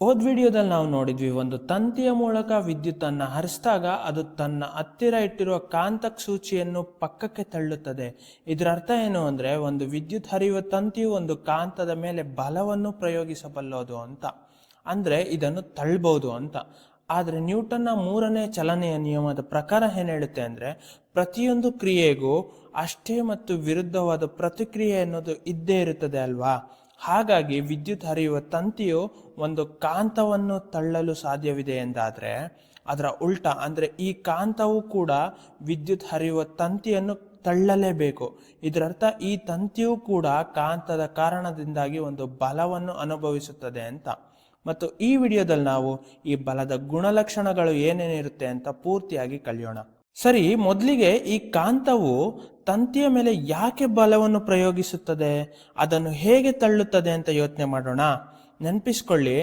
ಹೋದ ವಿಡಿಯೋದಲ್ಲಿ ನಾವು ನೋಡಿದ್ವಿ, ಒಂದು ತಂತಿಯ ಮೂಲಕ ವಿದ್ಯುತ್ತನ್ನು ಹರಿಸಿದಾಗ ಅದು ತನ್ನ ಹತ್ತಿರ ಇಟ್ಟಿರುವ ಕಾಂತಕ ಸೂಚಿಯನ್ನು ಪಕ್ಕಕ್ಕೆ ತಳ್ಳುತ್ತದೆ. ಇದರ ಅರ್ಥ ಏನು ಅಂದರೆ, ಒಂದು ವಿದ್ಯುತ್ ಹರಿಯುವ ತಂತಿಯು ಒಂದು ಕಾಂತದ ಮೇಲೆ ಬಲವನ್ನು ಪ್ರಯೋಗಿಸಬಲ್ಲದು ಅಂತ, ಅಂದರೆ ಇದನ್ನು ತಳ್ಳಬಹುದು ಅಂತ. ಆದರೆ ನ್ಯೂಟನ್ನ ಮೂರನೇ ಚಲನೆಯ ನಿಯಮದ ಪ್ರಕಾರ ಏನು ಹೇಳುತ್ತೆ ಅಂದರೆ, ಪ್ರತಿಯೊಂದು ಕ್ರಿಯೆಗೂ ಅಷ್ಟೇ ಮತ್ತು ವಿರುದ್ಧವಾದ ಪ್ರತಿಕ್ರಿಯೆ ಅನ್ನೋದು ಇದ್ದೇ ಇರುತ್ತದೆ ಅಲ್ವಾ. ಹಾಗಾಗಿ ವಿದ್ಯುತ್ ಹರಿಯುವ ತಂತಿಯು ಒಂದು ಕಾಂತವನ್ನು ತಳ್ಳಲು ಸಾಧ್ಯವಿದೆ ಎಂದಾದರೆ, ಅದರ ಉಲ್ಟ ಅಂದರೆ ಈ ಕಾಂತವು ಕೂಡ ವಿದ್ಯುತ್ ಹರಿಯುವ ತಂತಿಯನ್ನು ತಳ್ಳಲೇಬೇಕು. ಇದರರ್ಥ ಈ ತಂತಿಯು ಕೂಡ ಕಾಂತದ ಕಾರಣದಿಂದಾಗಿ ಒಂದು ಬಲವನ್ನು ಅನುಭವಿಸುತ್ತದೆ ಅಂತ. ಮತ್ತು ಈ ವಿಡಿಯೋದಲ್ಲಿ ನಾವು ಈ ಬಲದ ಗುಣಲಕ್ಷಣಗಳು ಏನೇನಿರುತ್ತೆ ಅಂತ ಪೂರ್ತಿಯಾಗಿ ಕಲಿಯೋಣ. ಸರಿ, ಮೊದಲಿಗೆ ಈ ಕಾಂತವು ತಂತಿಯ ಮೇಲೆ ಯಾಕೆ ಬಲವನ್ನು ಪ್ರಯೋಗಿಸುತ್ತದೆ, ಅದನ್ನು ಹೇಗೆ ತಳ್ಳುತ್ತದೆ ಅಂತ ಯೋಚನೆ ಮಾಡೋಣ. ನೆನಪಿಸ್ಕೊಳ್ಳಿ,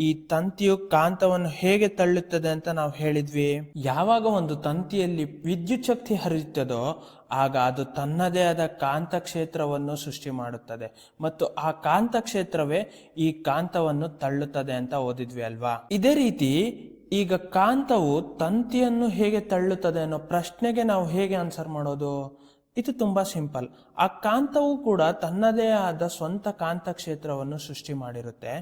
ಈ ತಂತಿಯು ಕಾಂತವನ್ನು ಹೇಗೆ ತಳ್ಳುತ್ತದೆ ಅಂತ ನಾವು ಹೇಳಿದ್ವಿ. ಯಾವಾಗ ಒಂದು ತಂತಿಯಲ್ಲಿ ವಿದ್ಯುತ್ ಶಕ್ತಿ ಹರಿಯುತ್ತದೋ ಆಗ ಅದು ತನ್ನದೇ ಆದ ಕಾಂತ ಕ್ಷೇತ್ರವನ್ನು ಸೃಷ್ಟಿ ಮಾಡುತ್ತದೆ ಮತ್ತು ಆ ಕಾಂತ ಕ್ಷೇತ್ರವೇ ಈ ಕಾಂತವನ್ನು ತಳ್ಳುತ್ತದೆ ಅಂತ ಓದಿದ್ವಿ ಅಲ್ವಾ. ಇದೇ ರೀತಿ ಈಗ ಕಾಂತವು ತಂತಿಯನ್ನು ಹೇಗೆ ತಳ್ಳುತ್ತದೆ ಅನ್ನೋ ಪ್ರಶ್ನೆಗೆ ನಾವು ಹೇಗೆ ಆನ್ಸರ್ ಮಾಡೋದು? ಇದು ತುಂಬಾ ಸಿಂಪಲ್. ಆ ಕಾಂತವು ಕೂಡ ತನ್ನದೇ ಆದ ಸ್ವಂತ ಕಾಂತ ಕ್ಷೇತ್ರವನ್ನು ಸೃಷ್ಟಿ ಮಾಡಿರುತ್ತೆ.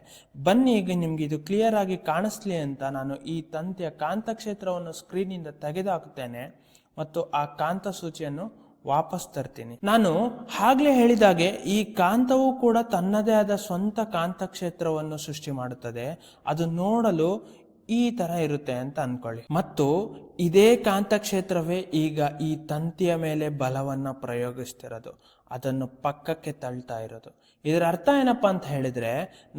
ಬನ್ನಿ, ಈಗ ನಿಮ್ಗೆ ಇದು ಕ್ಲಿಯರ್ ಆಗಿ ಕಾಣಿಸ್ಲಿ ಅಂತ ನಾನು ಈ ತಂತಿಯ ಕಾಂತ ಕ್ಷೇತ್ರವನ್ನು ಸ್ಕ್ರೀನಿಂದ ತೆಗೆದುಹಾಕುತ್ತೇನೆ ಮತ್ತು ಆ ಕಾಂತ ಸೂಚಿಯನ್ನು ವಾಪಸ್ ತರ್ತೀನಿ. ನಾನು ಆಗ್ಲೇ ಹೇಳಿದಾಗೆ ಈ ಕಾಂತವು ಕೂಡ ತನ್ನದೇ ಆದ ಸ್ವಂತ ಕಾಂತ ಕ್ಷೇತ್ರವನ್ನು ಸೃಷ್ಟಿ ಮಾಡುತ್ತದೆ. ಅದು ನೋಡಲು ಈ ತರ ಇರುತ್ತೆ ಅಂತ ಅನ್ಕೊಳ್ಳಿ. ಮತ್ತು ಇದೇ ಕಾಂತ ಕ್ಷೇತ್ರವೇ ಈಗ ಈ ತಂತಿಯ ಮೇಲೆ ಬಲವನ್ನ ಪ್ರಯೋಗಿಸ್ತಿರೋದು, ಅದನ್ನು ಪಕ್ಕಕ್ಕೆ ತಳ್ತಾ ಇರೋದು. ಇದರ ಅರ್ಥ ಏನಪ್ಪಾ ಅಂತ ಹೇಳಿದ್ರೆ,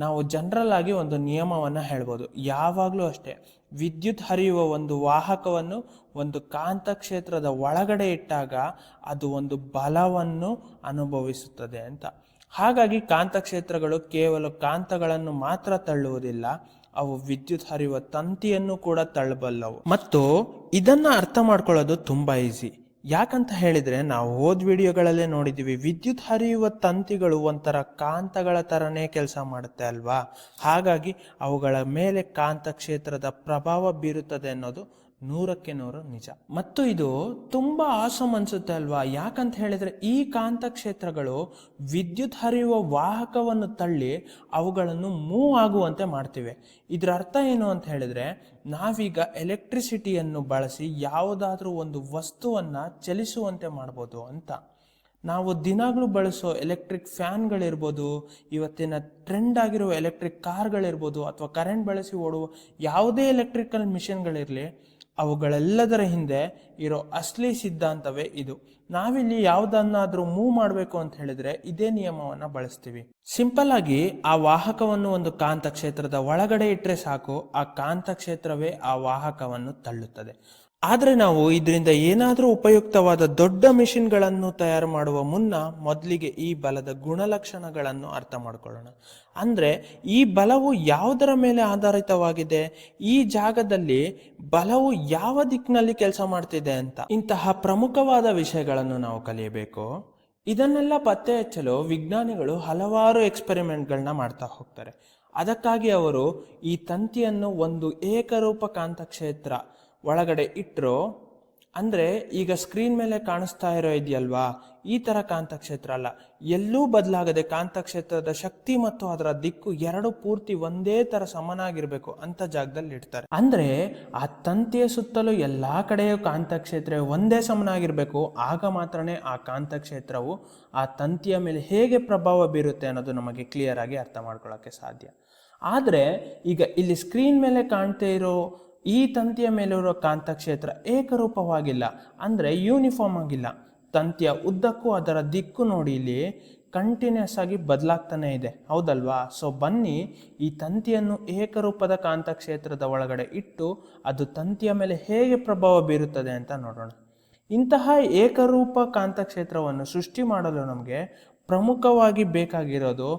ನಾವು ಜನರಲ್ ಆಗಿ ಒಂದು ನಿಯಮವನ್ನ ಹೇಳ್ಬೋದು. ಯಾವಾಗ್ಲೂ ಅಷ್ಟೇ, ವಿದ್ಯುತ್ ಹರಿಯುವ ಒಂದು ವಾಹಕವನ್ನು ಒಂದು ಕಾಂತ ಕ್ಷೇತ್ರದ ಒಳಗಡೆ ಇಟ್ಟಾಗ ಅದು ಒಂದು ಬಲವನ್ನು ಅನುಭವಿಸುತ್ತದೆ ಅಂತ. ಹಾಗಾಗಿ ಕಾಂತಕ್ಷೇತ್ರಗಳು ಕೇವಲ ಕಾಂತಗಳನ್ನು ಮಾತ್ರ ತಳ್ಳುವುದಿಲ್ಲ, ಅವು ವಿದ್ಯುತ್ ಹರಿಯುವ ತಂತಿಯನ್ನು ಕೂಡ ತಳ್ಳಬಲ್ಲವು. ಮತ್ತು ಇದನ್ನ ಅರ್ಥ ಮಾಡ್ಕೊಳ್ಳೋದು ತುಂಬಾ ಈಸಿ. ಯಾಕಂತ ಹೇಳಿದ್ರೆ, ನಾವು ಹೋದ ವಿಡಿಯೋಗಳಲ್ಲೇ ನೋಡಿದೀವಿ, ವಿದ್ಯುತ್ ಹರಿಯುವ ತಂತಿಗಳು ಒಂಥರ ಕಾಂತಗಳ ತರನೇ ಕೆಲಸ ಮಾಡುತ್ತೆ ಅಲ್ವಾ. ಹಾಗಾಗಿ ಅವುಗಳ ಮೇಲೆ ಕಾಂತ ಕ್ಷೇತ್ರದ ಪ್ರಭಾವ ಬೀರುತ್ತದೆ ಅನ್ನೋದು 100ಕ್ಕೆ 100 ನಿಜ. ಮತ್ತು ಇದು ತುಂಬಾ ಆಸಮ್ ಅನ್ಸುತ್ತೆ ಅಲ್ವಾ. ಯಾಕಂತ ಹೇಳಿದ್ರೆ, ಈ ಕಾಂತ ಕ್ಷೇತ್ರಗಳು ವಿದ್ಯುತ್ ಹರಿಯುವ ವಾಹಕವನ್ನು ತಳ್ಳಿ ಅವುಗಳನ್ನು ಮೂವ್ ಆಗುವಂತೆ ಮಾಡ್ತಿವೆ. ಇದರ ಅರ್ಥ ಏನು ಅಂತ ಹೇಳಿದ್ರೆ, ನಾವೀಗ ಎಲೆಕ್ಟ್ರಿಸಿಟಿಯನ್ನು ಬಳಸಿ ಯಾವುದಾದ್ರೂ ಒಂದು ವಸ್ತುವನ್ನ ಚಲಿಸುವಂತೆ ಮಾಡ್ಬೋದು ಅಂತ. ನಾವು ದಿನಾಗ್ಲೂ ಬಳಸೋ ಎಲೆಕ್ಟ್ರಿಕ್ ಫ್ಯಾನ್ಗಳಿರ್ಬೋದು, ಇವತ್ತಿನ ಟ್ರೆಂಡ್ ಆಗಿರೋ ಎಲೆಕ್ಟ್ರಿಕ್ ಕಾರ್ಗಳಿರ್ಬೋದು, ಅಥವಾ ಕರೆಂಟ್ ಬಳಸಿ ಓಡುವ ಯಾವುದೇ ಎಲೆಕ್ಟ್ರಿಕಲ್ ಮಿಷನ್ಗಳಿರಲಿ, ಅವುಗಳೆಲ್ಲದರ ಹಿಂದೆ ಇರೋ ಅಸಲಿ ಸಿದ್ಧಾಂತವೇ ಇದು. ನಾವಿಲ್ಲಿ ಯಾವುದನ್ನಾದ್ರೂ ಮೂವ್ ಮಾಡಬೇಕು ಅಂತ ಹೇಳಿದ್ರೆ ಇದೇ ನಿಯಮವನ್ನ ಬಳಸ್ತೀವಿ. ಸಿಂಪಲ್ ಆಗಿ ಆ ವಾಹಕವನ್ನು ಒಂದು ಕಾಂತ ಕ್ಷೇತ್ರದ ಒಳಗಡೆ ಇಟ್ಟರೆ ಸಾಕು, ಆ ಕಾಂತ ಕ್ಷೇತ್ರವೇ ಆ ವಾಹಕವನ್ನು ತಳ್ಳುತ್ತದೆ. ಆದ್ರೆ ನಾವು ಇದರಿಂದ ಏನಾದ್ರೂ ಉಪಯುಕ್ತವಾದ ದೊಡ್ಡ ಮಿಷಿನ್ಗಳನ್ನು ತಯಾರು ಮಾಡುವ ಮುನ್ನ ಮೊದಲಿಗೆ ಈ ಬಲದ ಗುಣಲಕ್ಷಣಗಳನ್ನು ಅರ್ಥ ಮಾಡ್ಕೊಳ್ಳೋಣ. ಅಂದ್ರೆ ಈ ಬಲವು ಯಾವುದರ ಮೇಲೆ ಆಧಾರಿತವಾಗಿದೆ, ಈ ಜಾಗದಲ್ಲಿ ಬಲವು ಯಾವ ದಿಕ್ಕಿನಲ್ಲಿ ಕೆಲಸ ಮಾಡ್ತಿದೆ ಅಂತ, ಇಂತಹ ಪ್ರಮುಖವಾದ ವಿಷಯಗಳನ್ನು ನಾವು ಕಲಿಯಬೇಕು. ಇದನ್ನೆಲ್ಲ ಪತ್ತೆ ಹಚ್ಚಲು ವಿಜ್ಞಾನಿಗಳು ಹಲವಾರು ಎಕ್ಸ್ಪೆರಿಮೆಂಟ್ಗಳನ್ನ ಮಾಡ್ತಾ ಹೋಗ್ತಾರೆ. ಅದಕ್ಕಾಗಿ ಅವರು ಈ ತಂತಿಯನ್ನು ಒಂದು ಏಕರೂಪ ಕಾಂತ ಕ್ಷೇತ್ರ ಒಳಗಡೆ ಇಟ್ಟರು. ಅಂದ್ರೆ ಈಗ ಸ್ಕ್ರೀನ್ ಮೇಲೆ ಕಾಣಿಸ್ತಾ ಇರೋ ಇದೆಯಲ್ವಾ, ಈ ತರ ಕಾಂತಕ್ಷೇತ್ರ ಅಲ್ಲ, ಎಲ್ಲೂ ಬದಲಾಗದೆ ಕಾಂತಕ್ಷೇತ್ರದ ಶಕ್ತಿ ಮತ್ತು ಅದರ ದಿಕ್ಕು ಎರಡು ಪೂರ್ತಿ ಒಂದೇ ತರ ಸಮನಾಗಿರ್ಬೇಕು ಅಂತ ಜಾಗದಲ್ಲಿ ಇಡ್ತಾರೆ. ಅಂದ್ರೆ ಆ ತಂತಿಯ ಸುತ್ತಲೂ ಎಲ್ಲಾ ಕಡೆಯೂ ಕಾಂತಕ್ಷೇತ್ರ ಒಂದೇ ಸಮನಾಗಿರ್ಬೇಕು. ಆಗ ಮಾತ್ರನೇ ಆ ಕಾಂತಕ್ಷೇತ್ರವು ಆ ತಂತಿಯ ಮೇಲೆ ಹೇಗೆ ಪ್ರಭಾವ ಬೀರುತ್ತೆ ಅನ್ನೋದು ನಮಗೆ ಕ್ಲಿಯರ್ ಆಗಿ ಅರ್ಥ ಮಾಡ್ಕೊಳ್ಳೋಕೆ ಸಾಧ್ಯ. ಆದ್ರೆ ಈಗ ಇಲ್ಲಿ ಸ್ಕ್ರೀನ್ ಮೇಲೆ ಕಾಣ್ತಾ ಇರೋ ಈ ತಂತಿಯ ಮೇಲಿರೋ ಕಾಂತಕ್ಷೇತ್ರ ಏಕರೂಪವಾಗಿಲ್ಲ, ಅಂದ್ರೆ ಯೂನಿಫಾರ್ಮ್ ಆಗಿಲ್ಲ. ತಂತಿಯ ಉದ್ದಕ್ಕೂ ಅದರ ದಿಕ್ಕು ನೋಡಿ ಇಲ್ಲಿ ಕಂಟಿನ್ಯೂಸ್ ಆಗಿ ಬದಲಾಗ್ತಾನೆ ಇದೆ, ಹೌದಲ್ವಾ. ಸೊ ಬನ್ನಿ, ಈ ತಂತಿಯನ್ನು ಏಕರೂಪದ ಕಾಂತಕ್ಷೇತ್ರದ ಒಳಗಡೆ ಇಟ್ಟು ಅದು ತಂತಿಯ ಮೇಲೆ ಹೇಗೆ ಪ್ರಭಾವ ಬೀರುತ್ತದೆ ಅಂತ ನೋಡೋಣ. ಇಂತಹ ಏಕರೂಪ ಕಾಂತಕ್ಷೇತ್ರವನ್ನು ಸೃಷ್ಟಿ ಮಾಡಲು ನಮಗೆ ಪ್ರಮುಖವಾಗಿ ಬೇಕಾಗಿರೋದು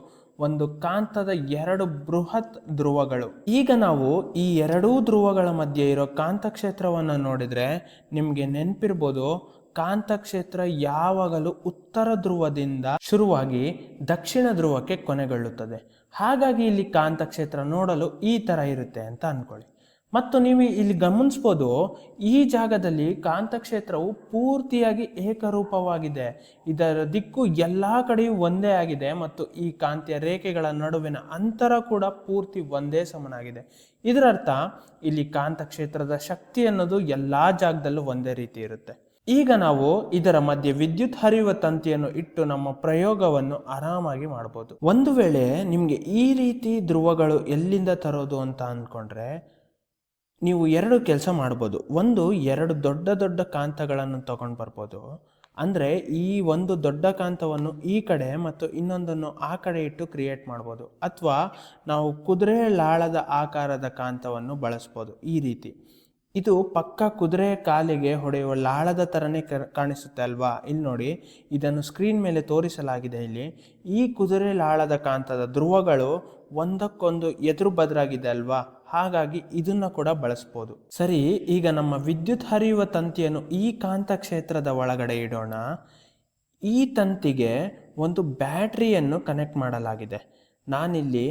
ಒಂದು ಕಾಂತದ ಎರಡು ಬೃಹತ್ ಧ್ರುವಗಳು. ಈಗ ನಾವು ಈ ಎರಡೂ ಧ್ರುವಗಳ ಮಧ್ಯೆ ಇರೋ ಕಾಂತಕ್ಷೇತ್ರವನ್ನು ನೋಡಿದ್ರೆ ನಿಮ್ಗೆ ನೆನಪಿರ್ಬೋದು, ಕಾಂತಕ್ಷೇತ್ರ ಯಾವಾಗಲೂ ಉತ್ತರ ಧ್ರುವದಿಂದ ಶುರುವಾಗಿ ದಕ್ಷಿಣ ಧ್ರುವಕ್ಕೆ ಕೊನೆಗೊಳ್ಳುತ್ತದೆ. ಹಾಗಾಗಿ ಇಲ್ಲಿ ಕಾಂತಕ್ಷೇತ್ರ ನೋಡಲು ಈ ಥರ ಇರುತ್ತೆ ಅಂತ ಅಂದ್ಕೊಳ್ಳಿ. ಮತ್ತು ನೀವು ಇಲ್ಲಿ ಗಮನಿಸ್ಬೋದು, ಈ ಜಾಗದಲ್ಲಿ ಕಾಂತಕ್ಷೇತ್ರವು ಪೂರ್ತಿಯಾಗಿ ಏಕರೂಪವಾಗಿದೆ. ಇದರ ದಿಕ್ಕು ಎಲ್ಲ ಕಡೆಯೂ ಒಂದೇ ಆಗಿದೆ ಮತ್ತು ಈ ಕಾಂತೀಯ ರೇಖೆಗಳ ನಡುವಿನ ಅಂತರ ಕೂಡ ಪೂರ್ತಿ ಒಂದೇ ಸಮನಾಗಿದೆ. ಇದರರ್ಥ ಇಲ್ಲಿ ಕಾಂತಕ್ಷೇತ್ರದ ಶಕ್ತಿ ಅನ್ನೋದು ಎಲ್ಲ ಜಾಗದಲ್ಲೂ ಒಂದೇ ರೀತಿ ಇರುತ್ತೆ. ಈಗ ನಾವು ಇದರ ಮಧ್ಯೆ ವಿದ್ಯುತ್ ಹರಿಯುವ ತಂತಿಯನ್ನು ಇಟ್ಟು ನಮ್ಮ ಪ್ರಯೋಗವನ್ನು ಆರಾಮಾಗಿ ಮಾಡ್ಬೋದು. ಒಂದು ವೇಳೆ ನಿಮಗೆ ಈ ರೀತಿ ಧ್ರುವಗಳು ಎಲ್ಲಿಂದ ತರೋದು ಅಂತ ಅಂದ್ಕೊಂಡ್ರೆ ನೀವು ಎರಡು ಕೆಲಸ ಮಾಡ್ಬೋದು. ಒಂದು, ಎರಡು ದೊಡ್ಡ ದೊಡ್ಡ ಕಾಂತಗಳನ್ನು ತಗೊಂಡು ಬರ್ಬೋದು. ಅಂದರೆ ಈ ಒಂದು ದೊಡ್ಡ ಕಾಂತವನ್ನು ಈ ಕಡೆ ಮತ್ತು ಇನ್ನೊಂದನ್ನು ಆ ಕಡೆ ಇಟ್ಟು ಕ್ರಿಯೇಟ್ ಮಾಡ್ಬೋದು. ಅಥವಾ ನಾವು ಕುದುರೆ ಲಾಳದ ಆಕಾರದ ಕಾಂತವನ್ನು ಬಳಸ್ಬೋದು. ಈ ರೀತಿ ಇದು ಪಕ್ಕ ಕುದುರೆ ಕಾಲಿಗೆ ಹೊಡೆಯುವ ಲಾಳದ ಥರನೇ ಕಾಣಿಸುತ್ತೆ ಅಲ್ವಾ? ಇಲ್ಲಿ ನೋಡಿ, ಇದನ್ನು ಸ್ಕ್ರೀನ್ ಮೇಲೆ ತೋರಿಸಲಾಗಿದೆ. ಇಲ್ಲಿ ಈ ಕುದುರೆ ಲಾಳದ ಕಾಂತದ ಧ್ರುವಗಳು ಒಂದಕ್ಕೊಂದು ಎದುರು ಬದಲಾಗಿದೆ ಅಲ್ವಾ? ಹಾಗಾಗಿ ಇದನ್ನ ಕೂಡ ಬಳಸ್ಬೋದು. ಸರಿ, ಈಗ ನಮ್ಮ ವಿದ್ಯುತ್ ಹರಿಯುವ ತಂತಿಯನ್ನು ಈ ಕಾಂತಕ್ಷೇತ್ರದ ಒಳಗಡೆ ಇಡೋಣ. ಈ ತಂತಿಗೆ ಒಂದು ಬ್ಯಾಟ್ರಿಯನ್ನು ಕನೆಕ್ಟ್ ಮಾಡಲಾಗಿದೆ. ನಾನಿಲ್ಲಿ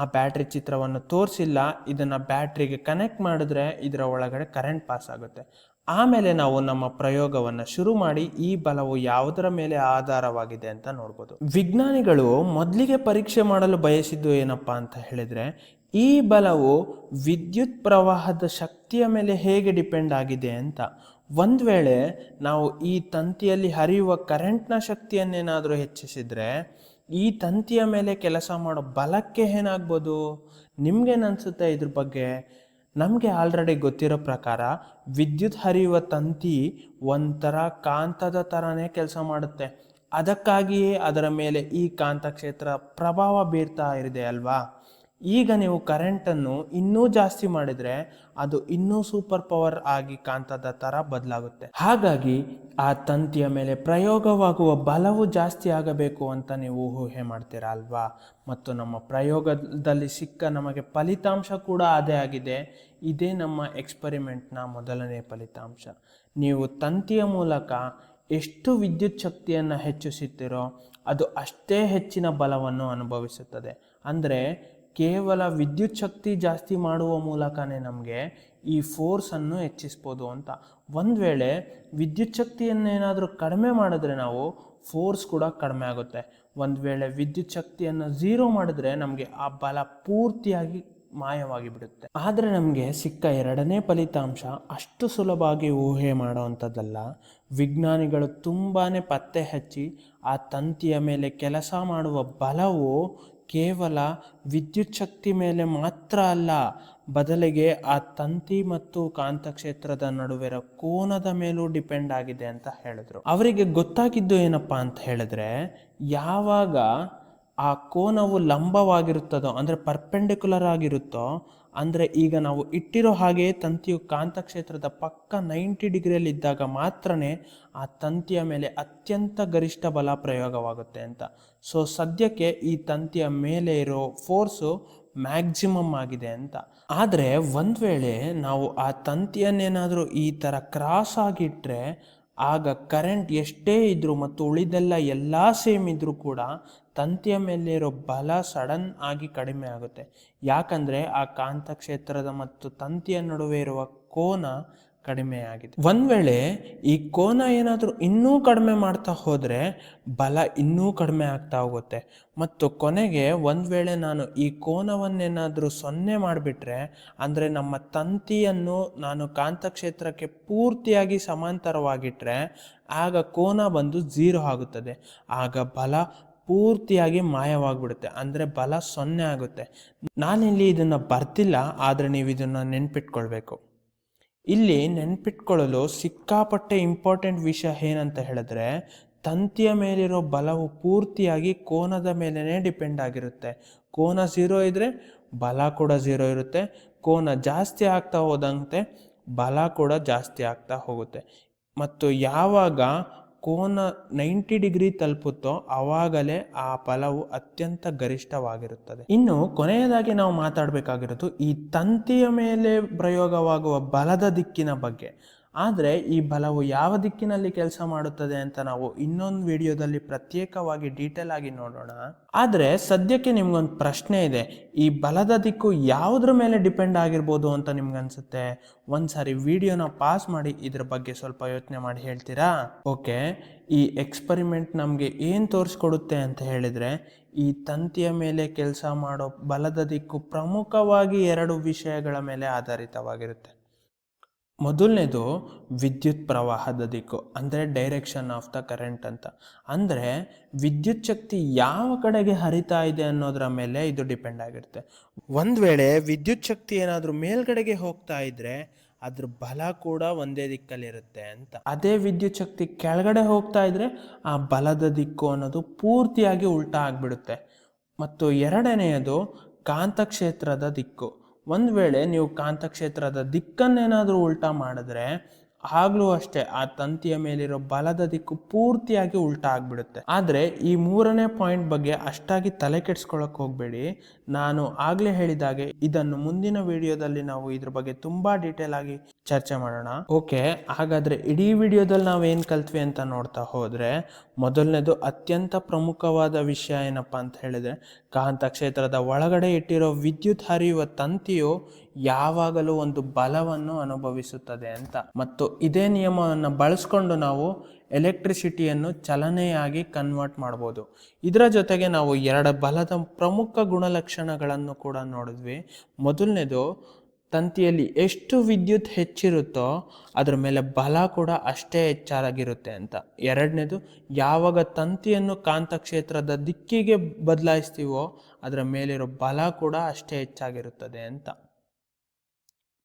ಆ ಬ್ಯಾಟ್ರಿ ಚಿತ್ರವನ್ನು ತೋರಿಸಿಲ್ಲ. ಇದನ್ನು ಬ್ಯಾಟ್ರಿಗೆ ಕನೆಕ್ಟ್ ಮಾಡಿದ್ರೆ ಇದರ ಒಳಗಡೆ ಕರೆಂಟ್ ಪಾಸ್ ಆಗುತ್ತೆ. ಆಮೇಲೆ ನಾವು ನಮ್ಮ ಪ್ರಯೋಗವನ್ನು ಶುರು ಮಾಡಿ ಈ ಬಲವು ಯಾವುದರ ಮೇಲೆ ಆಧಾರವಾಗಿದೆ ಅಂತ ನೋಡ್ಬೋದು. ವಿಜ್ಞಾನಿಗಳು ಮೊದಲಿಗೆ ಪರೀಕ್ಷೆ ಮಾಡಲು ಬಯಸಿದ್ದು ಏನಪ್ಪಾ ಅಂತ ಹೇಳಿದ್ರೆ, ಈ ಬಲವು ವಿದ್ಯುತ್ ಪ್ರವಾಹದ ಶಕ್ತಿಯ ಮೇಲೆ ಹೇಗೆ ಡಿಪೆಂಡ್ ಆಗಿದೆ ಅಂತ. ಒಂದು ವೇಳೆ ನಾವು ಈ ತಂತಿಯಲ್ಲಿ ಹರಿಯುವ ಕರೆಂಟ್ನ ಶಕ್ತಿಯನ್ನೇನಾದರೂ ಹೆಚ್ಚಿಸಿದರೆ ಈ ತಂತಿಯ ಮೇಲೆ ಕೆಲಸ ಮಾಡೋ ಬಲಕ್ಕೆ ಏನಾಗ್ಬೋದು? ನಿಮ್ಗೇನನ್ಸುತ್ತೆ ಇದ್ರ ಬಗ್ಗೆ? ನಮಗೆ ಆಲ್ರೆಡಿ ಗೊತ್ತಿರೋ ಪ್ರಕಾರ ವಿದ್ಯುತ್ ಹರಿಯುವ ತಂತಿ ಒಂಥರ ಕಾಂತದ ಥರನೇ ಕೆಲಸ ಮಾಡುತ್ತೆ. ಅದಕ್ಕಾಗಿಯೇ ಅದರ ಮೇಲೆ ಈ ಕಾಂತಕ್ಷೇತ್ರ ಪ್ರಭಾವ ಬೀರ್ತಾ ಇದೆ ಅಲ್ವಾ? ಈಗ ನೀವು ಕರೆಂಟನ್ನು ಇನ್ನೂ ಜಾಸ್ತಿ ಮಾಡಿದರೆ ಅದು ಇನ್ನೂ ಸೂಪರ್ ಪವರ್ ಆಗಿ ಕಾಂತದ ಥರ ಬದಲಾಗುತ್ತೆ. ಹಾಗಾಗಿ ಆ ತಂತಿಯ ಮೇಲೆ ಪ್ರಯೋಗವಾಗುವ ಬಲವು ಜಾಸ್ತಿ ಆಗಬೇಕು ಅಂತ ನೀವು ಊಹೆ ಮಾಡ್ತೀರಾ ಅಲ್ವಾ? ಮತ್ತು ನಮ್ಮ ಪ್ರಯೋಗದಲ್ಲಿ ಸಿಕ್ಕ ನಮಗೆ ಫಲಿತಾಂಶ ಕೂಡ ಅದೇ ಆಗಿದೆ. ಇದೇ ನಮ್ಮ ಎಕ್ಸ್ಪರಿಮೆಂಟ್ನ ಮೊದಲನೇ ಫಲಿತಾಂಶ. ನೀವು ತಂತಿಯ ಮೂಲಕ ಎಷ್ಟು ವಿದ್ಯುತ್ ಶಕ್ತಿಯನ್ನು ಹೆಚ್ಚಿಸುತ್ತೀರೋ ಅದು ಅಷ್ಟೇ ಹೆಚ್ಚಿನ ಬಲವನ್ನು ಅನುಭವಿಸುತ್ತದೆ. ಅಂದರೆ ಕೇವಲ ವಿದ್ಯುತ್ ಶಕ್ತಿ ಜಾಸ್ತಿ ಮಾಡುವ ಮೂಲಕನೇ ನಮಗೆ ಈ ಫೋರ್ಸನ್ನು ಹೆಚ್ಚಿಸ್ಬೋದು ಅಂತ. ಒಂದು ವೇಳೆ ವಿದ್ಯುತ್ ಶಕ್ತಿಯನ್ನೇನಾದರೂ ಕಡಿಮೆ ಮಾಡಿದ್ರೆ ನಾವು ಫೋರ್ಸ್ ಕೂಡ ಕಡಿಮೆ ಆಗುತ್ತೆ. ಒಂದು ವೇಳೆ ವಿದ್ಯುತ್ ಶಕ್ತಿಯನ್ನು 0 ಮಾಡಿದ್ರೆ ನಮಗೆ ಆ ಬಲ ಪೂರ್ತಿಯಾಗಿ ಮಾಯವಾಗಿ ಬಿಡುತ್ತೆ. ಆದರೆ ನಮಗೆ ಸಿಕ್ಕ ಎರಡನೇ ಫಲಿತಾಂಶ ಅಷ್ಟು ಸುಲಭವಾಗಿ ಊಹೆ ಮಾಡೋವಂಥದ್ದಲ್ಲ. ವಿಜ್ಞಾನಿಗಳು ತುಂಬಾ ಪತ್ತೆ ಹಚ್ಚಿ ಆ ತಂತಿಯ ಮೇಲೆ ಕೆಲಸ ಮಾಡುವ ಬಲವು ಕೇವಲ ವಿದ್ಯುತ್ ಶಕ್ತಿ ಮೇಲೆ ಮಾತ್ರ ಅಲ್ಲ, ಬದಲಿಗೆ ಆ ತಂತಿ ಮತ್ತು ಕಾಂತಕ್ಷೇತ್ರದ ನಡುವಿನ ಕೋನದ ಮೇಲೂ ಡಿಪೆಂಡ್ ಆಗಿದೆ ಅಂತ ಹೇಳಿದ್ರು. ಅವರಿಗೆ ಗೊತ್ತಾಗಿದ್ದು ಏನಪ್ಪಾ ಅಂತ ಹೇಳಿದ್ರೆ, ಯಾವಾಗ ಆ ಕೋನವು ಲಂಬವಾಗಿರುತ್ತದೋ ಅಂದರೆ ಪರ್ಪೆಂಡಿಕ್ಯುಲರ್ ಆಗಿರುತ್ತೋ, ಅಂದರೆ ಈಗ ನಾವು ಇಟ್ಟಿರೋ ಹಾಗೆ ತಂತಿಯು ಕಾಂತಕ್ಷೇತ್ರದ ಪಕ್ಕ 90 ಡಿಗ್ರಿಯಲ್ಲಿ ಇದ್ದಾಗ ಮಾತ್ರನೇ ಆ ತಂತಿಯ ಮೇಲೆ ಅತ್ಯಂತ ಗರಿಷ್ಠ ಬಲ ಪ್ರಯೋಗವಾಗುತ್ತೆ ಅಂತ. ಸೊ ಸದ್ಯಕ್ಕೆ ಈ ತಂತಿಯ ಮೇಲೆ ಇರೋ ಫೋರ್ಸು ಮ್ಯಾಕ್ಸಿಮಮ್ ಆಗಿದೆ ಅಂತ. ಆದರೆ ಒಂದು ವೇಳೆ ನಾವು ಆ ತಂತಿಯನ್ನೇನಾದರೂ ಈ ಥರ ಕ್ರಾಸ್ ಆಗಿಟ್ಟರೆ ಆಗ ಕರೆಂಟ್ ಎಷ್ಟೇ ಇದ್ರೂ ಮತ್ತು ಉಳಿದೆಲ್ಲ ಎಲ್ಲ ಸೇಮ್ ಇದ್ರೂ ಕೂಡ ತಂತಿಯ ಮೇಲೆ ಇರೋ ಬಲ ಸಡನ್ ಆಗಿ ಕಡಿಮೆ ಆಗುತ್ತೆ. ಯಾಕಂದರೆ ಆ ಕಾಂತಕ್ಷೇತ್ರದ ಮತ್ತು ತಂತಿಯ ನಡುವೆ ಇರುವ ಕೋನ ಕಡಿಮೆ ಆಗಿದೆ. ಒಂದು ವೇಳೆ ಈ ಕೋನ ಏನಾದರೂ ಇನ್ನೂ ಕಡಿಮೆ ಮಾಡ್ತಾ ಹೋದರೆ ಬಲ ಇನ್ನೂ ಕಡಿಮೆ ಆಗ್ತಾ ಹೋಗುತ್ತೆ. ಮತ್ತು ಕೊನೆಗೆ ಒಂದು ವೇಳೆ ನಾನು ಈ ಕೋನವನ್ನೇನಾದರೂ 0 ಮಾಡಿಬಿಟ್ರೆ, ಅಂದರೆ ನಮ್ಮ ತಂತಿಯನ್ನು ನಾನು ಕಾಂತಕ್ಷೇತ್ರಕ್ಕೆ ಪೂರ್ತಿಯಾಗಿ ಸಮಾಂತರವಾಗಿಟ್ಟರೆ ಆಗ ಕೋನ ಬಂದು 0 ಆಗುತ್ತದೆ. ಆಗ ಬಲ ಪೂರ್ತಿಯಾಗಿ ಮಾಯವಾಗಿಬಿಡುತ್ತೆ, ಅಂದರೆ ಬಲ 0 ಆಗುತ್ತೆ. ನಾನಿಲ್ಲಿ ಇದನ್ನು ಬರ್ತಿಲ್ಲ, ಆದರೆ ನೀವು ಇದನ್ನು ನೆನ್ಪಿಟ್ಕೊಳ್ಬೇಕು. ಇಲ್ಲಿ ನೆನ್ಪಿಟ್ಕೊಳ್ಳಲು ಸಿಕ್ಕಾಪಟ್ಟೆ ಇಂಪಾರ್ಟೆಂಟ್ ವಿಷಯ ಏನಂತ ಹೇಳಿದ್ರೆ, ತಂತಿಯ ಮೇಲಿರೋ ಬಲವು ಪೂರ್ತಿಯಾಗಿ ಕೋನದ ಮೇಲೇ ಡಿಪೆಂಡ್ ಆಗಿರುತ್ತೆ. ಕೋನ 0 ಇದ್ದರೆ ಬಲ ಕೂಡ 0 ಇರುತ್ತೆ. ಕೋನ ಜಾಸ್ತಿ ಆಗ್ತಾ ಹೋದಂತೆ ಬಲ ಕೂಡ ಜಾಸ್ತಿ ಆಗ್ತಾ ಹೋಗುತ್ತೆ. ಮತ್ತು ಯಾವಾಗ ಕೋನ 90 ಡಿಗ್ರಿ ತಲುಪುತ್ತೋ ಆವಾಗಲೇ ಆ ಬಲವು ಅತ್ಯಂತ ಗರಿಷ್ಠವಾಗಿರುತ್ತದೆ. ಇನ್ನು ಕೊನೆಯದಾಗಿ ನಾವು ಮಾತಾಡಬೇಕಾಗಿರೋದು ಈ ತಂತಿಯ ಮೇಲೆ ಪ್ರಯೋಗವಾಗುವ ಬಲದ ದಿಕ್ಕಿನ ಬಗ್ಗೆ. ಆದರೆ ಈ ಬಲವು ಯಾವ ದಿಕ್ಕಿನಲ್ಲಿ ಕೆಲಸ ಮಾಡುತ್ತದೆ ಅಂತ ನಾವು ಇನ್ನೊಂದು ವಿಡಿಯೋದಲ್ಲಿ ಪ್ರತ್ಯೇಕವಾಗಿ ಡೀಟೇಲ್ ಆಗಿ ನೋಡೋಣ. ಆದರೆ ಸದ್ಯಕ್ಕೆ ನಿಮ್ಗೊಂದು ಪ್ರಶ್ನೆ ಇದೆ, ಈ ಬಲದ ದಿಕ್ಕು ಯಾವುದ್ರ ಮೇಲೆ ಡಿಪೆಂಡ್ ಆಗಿರ್ಬೋದು ಅಂತ ನಿಮ್ಗನ್ಸುತ್ತೆ? ಒಂದ್ಸಾರಿ ವಿಡಿಯೋನ ಪಾಸ್ ಮಾಡಿ ಇದ್ರ ಬಗ್ಗೆ ಸ್ವಲ್ಪ ಯೋಚನೆ ಮಾಡಿ ಹೇಳ್ತೀರಾ? ಓಕೆ, ಈ ಎಕ್ಸ್ಪರಿಮೆಂಟ್ ನಮಗೆ ಏನು ತೋರಿಸ್ಕೊಡುತ್ತೆ ಅಂತ ಹೇಳಿದರೆ, ಈ ತಂತಿಯ ಮೇಲೆ ಕೆಲಸ ಮಾಡೋ ಬಲದ ದಿಕ್ಕು ಪ್ರಮುಖವಾಗಿ 2 ವಿಷಯಗಳ ಮೇಲೆ ಆಧಾರಿತವಾಗಿರುತ್ತೆ. ಮೊದಲನೇದು ವಿದ್ಯುತ್ ಪ್ರವಾಹದ ದಿಕ್ಕು, ಅಂದರೆ ಡೈರೆಕ್ಷನ್ ಆಫ್ ದ ಕರೆಂಟ್ ಅಂತ. ಅಂದರೆ ವಿದ್ಯುತ್ ಶಕ್ತಿ ಯಾವ ಕಡೆಗೆ ಹರಿತಾ ಇದೆ ಅನ್ನೋದರ ಮೇಲೆ ಇದು ಡಿಪೆಂಡ್ ಆಗಿರುತ್ತೆ. ಒಂದು ವೇಳೆ ವಿದ್ಯುತ್ ಶಕ್ತಿ ಏನಾದರೂ ಮೇಲ್ಗಡೆಗೆ ಹೋಗ್ತಾ ಇದ್ರೆ ಅದ್ರ ಬಲ ಕೂಡ ಒಂದೇ ದಿಕ್ಕಲ್ಲಿರುತ್ತೆ ಅಂತ. ಅದೇ ವಿದ್ಯುತ್ ಶಕ್ತಿ ಕೆಳಗಡೆ ಹೋಗ್ತಾ ಇದ್ರೆ ಆ ಬಲದ ದಿಕ್ಕು ಅನ್ನೋದು ಪೂರ್ತಿಯಾಗಿ ಉಲ್ಟಾ ಆಗಿಬಿಡುತ್ತೆ. ಮತ್ತು ಎರಡನೆಯದು ಕಾಂತಕ್ಷೇತ್ರದ ದಿಕ್ಕು. ಒಂದು ವೇಳೆ ನೀವು ಕಾಂತಕ್ಷೇತ್ರದ ದಿಕ್ಕನ್ನೇನಾದರೂ ಉಲ್ಟಾ ಮಾಡಿದ್ರೆ ಆಗಲೂ ಅಷ್ಟೇ ಆ ತಂತಿಯ ಮೇಲಿರೋ ಬಲದ ದಿಕ್ಕು ಪೂರ್ತಿಯಾಗಿ ಉಲ್ಟಾ ಆಗಿಬಿಡುತ್ತೆ. ಆದರೆ ಈ 3ನೇ ಪಾಯಿಂಟ್ ಬಗ್ಗೆ ಅಷ್ಟಾಗಿ ತಲೆ ಕೆಡಿಸ್ಕೊಳ್ಳೋಕೆ ಹೋಗಬೇಡಿ. ನಾನು ಆಗಲೇ ಹೇಳಿದಾಗೆ ಇದನ್ನು ಮುಂದಿನ ವಿಡಿಯೋದಲ್ಲಿ ನಾವು ಇದ್ರ ಬಗ್ಗೆ ತುಂಬ ಡೀಟೇಲ್ ಆಗಿ ಚರ್ಚೆ ಮಾಡೋಣ. ಓಕೆ, ಹಾಗಾದರೆ ಇಡೀ ವಿಡಿಯೋದಲ್ಲಿ ನಾವೇನು ಕಲ್ತ್ವಿ ಅಂತ ನೋಡ್ತಾ ಹೋದರೆ, ಮೊದಲನೇದು ಅತ್ಯಂತ ಪ್ರಮುಖವಾದ ವಿಷಯ ಏನಪ್ಪ ಅಂತ ಹೇಳಿದರೆ, ಕಾಂತಕ್ಷೇತ್ರದ ಒಳಗಡೆ ಇಟ್ಟಿರೋ ವಿದ್ಯುತ್ ಹರಿಯುವ ತಂತಿಯು ಯಾವಾಗಲೂ ಒಂದು ಬಲವನ್ನು ಅನುಭವಿಸುತ್ತದೆ ಅಂತ. ಮತ್ತು ಇದೇ ನಿಯಮವನ್ನು ಬಳಸ್ಕೊಂಡು ನಾವು ಎಲೆಕ್ಟ್ರಿಸಿಟಿಯನ್ನು ಚಲನೆಯಾಗಿ ಕನ್ವರ್ಟ್ ಮಾಡ್ಬೋದು. ಇದರ ಜೊತೆಗೆ ನಾವು 2 ಬಲದ ಪ್ರಮುಖ ಗುಣಲಕ್ಷಣಗಳನ್ನು ಕೂಡ ನೋಡಿದ್ವಿ. ಮೊದಲನೇದು, ತಂತಿಯಲ್ಲಿ ಎಷ್ಟು ವಿದ್ಯುತ್ ಹೆಚ್ಚಿರುತ್ತೋ ಅದ್ರ ಮೇಲೆ ಬಲ ಕೂಡ ಅಷ್ಟೇ ಹೆಚ್ಚಾಗಿರುತ್ತೆ ಅಂತ. ಎರಡನೇದು, ಯಾವಾಗ ತಂತಿಯನ್ನು ಕಾಂತಕ್ಷೇತ್ರದ ದಿಕ್ಕಿಗೆ ಬದಲಾಯಿಸ್ತೀವೋ ಅದರ ಮೇಲಿರೋ ಬಲ ಕೂಡ ಅಷ್ಟೇ ಹೆಚ್ಚಾಗಿರುತ್ತದೆ ಅಂತ.